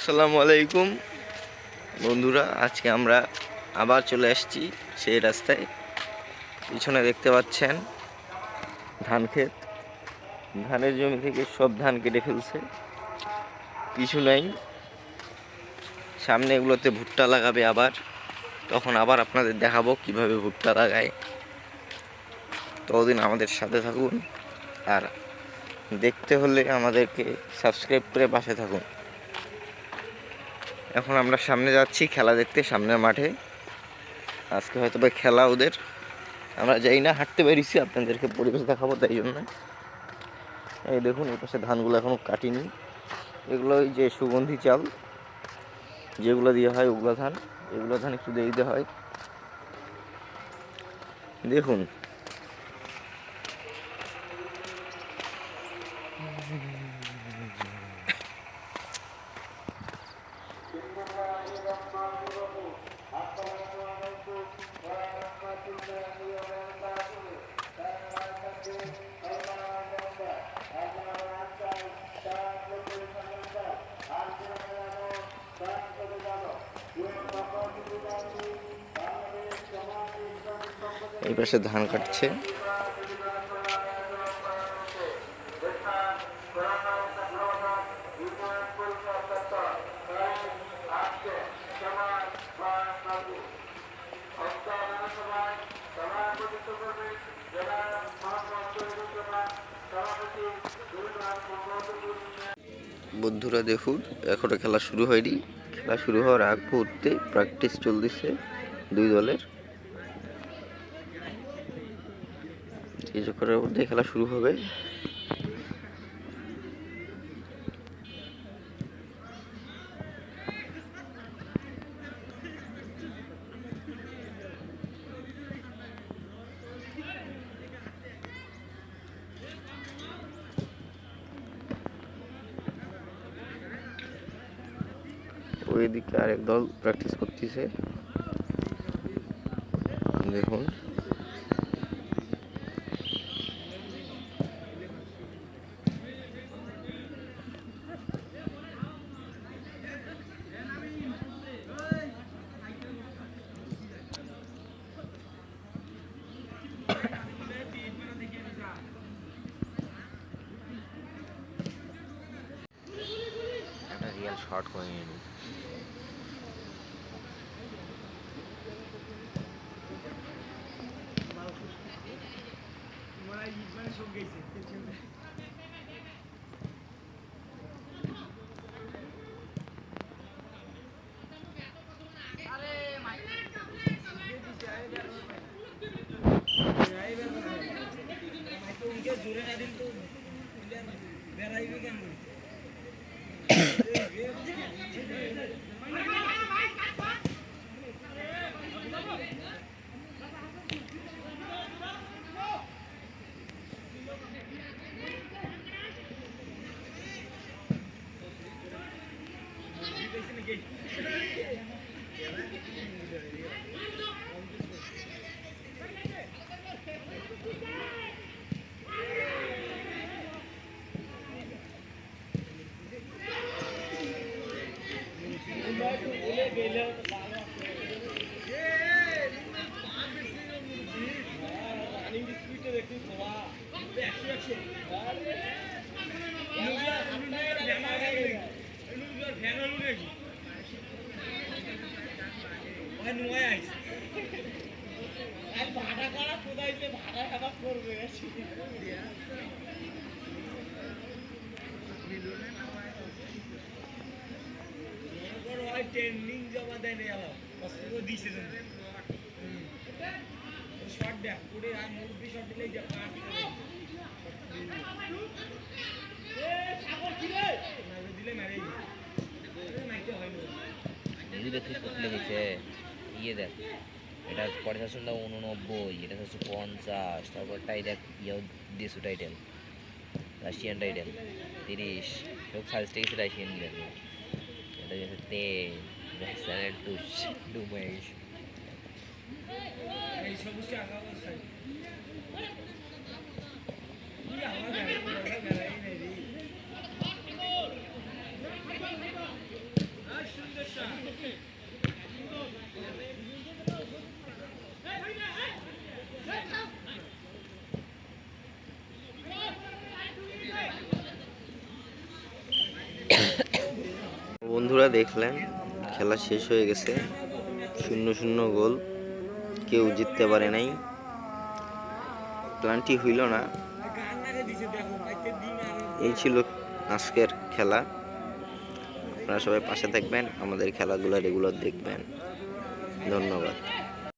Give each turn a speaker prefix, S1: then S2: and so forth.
S1: আসসালামু আলাইকুম বন্ধুরা, আজকে আমরা আবার চলে আসছি সেই রাস্তায়। পিছনে দেখতে পাচ্ছেন ধান ক্ষেত। ধানের জমি থেকে সব ধান কেটে ফেলছে, কিছু নাই। সামনে এগুলোতে ভুট্টা লাগাবে আবার, তখন আবার আপনাদের দেখাবো কিভাবে ভুট্টা লাগায়। ততদিন আমাদের সাথে থাকুন, আর দেখতে হলে আমাদেরকে সাবস্ক্রাইব করে পাশে থাকুন। এখন আমরা সামনে যাচ্ছি খেলা দেখতে, সামনের মাঠে। আজকে হয়তো বা খেলা ওদের, আমরা যাই না, হাঁটতে বেরিয়েছি, আপনাদেরকে পরিবেশ দেখাবো তাই জন্য। এই দেখুন, এই পাশে ধানগুলো এখনও কাটিনি। এগুলো ওই যে সুগন্ধি চাল যেগুলো দিয়ে হয়, ওগুলো ধান। এগুলো ধান একটু দিয়ে দিতে হয়। দেখুন এই পাশে ধান কাটছে। বন্ধুরা দেখুন, এখনো খেলা শুরু হয়নি। খেলা শুরু হওয়ার আগ মুহূর্তে প্র্যাকটিস চলতেছে দুই দলের। কিছুক্ষণের মধ্যে খেলা শুরু হবে। ওইদিকে আরেক দল প্র্যাকটিস করতেছে, দেখুন। একটা রিয়েল শট করে নিয়ে নি।
S2: ট্রেনিং জমা দেয় না, অস্ত্র দিছে শট দেখ পুরো আর মুভি শট দিলে যা কাট দিলে মারে মাইতে হয় না।
S3: যদি দেখছিস কত লেগেছে, ইয়ে দেখ, এটা পরে আসলে 89, এটা হচ্ছে 50, তারপরটাই দেখ ইয়েও দেশু টাইটেল, রাশিয়ান টাইটেল 30, লোক সাজতে গেছে রাশিয়ান গিয়ে, এটা হচ্ছে 10 রাশিয়ানের ডুমেশ
S2: এই সবুজটা আগা অবস্থায়
S1: বন্ধুরা দেখলেন খেলা শেষ হয়ে গেছে, 0-0 গোল, কেউ জিততে পারে নাই, প্ল্যানটি হইল না। এই ছিল আজকের খেলা। আপনারা সবাই পাশে থাকবেন, আমাদের খেলাগুলো রেগুলার দেখবেন। ধন্যবাদ।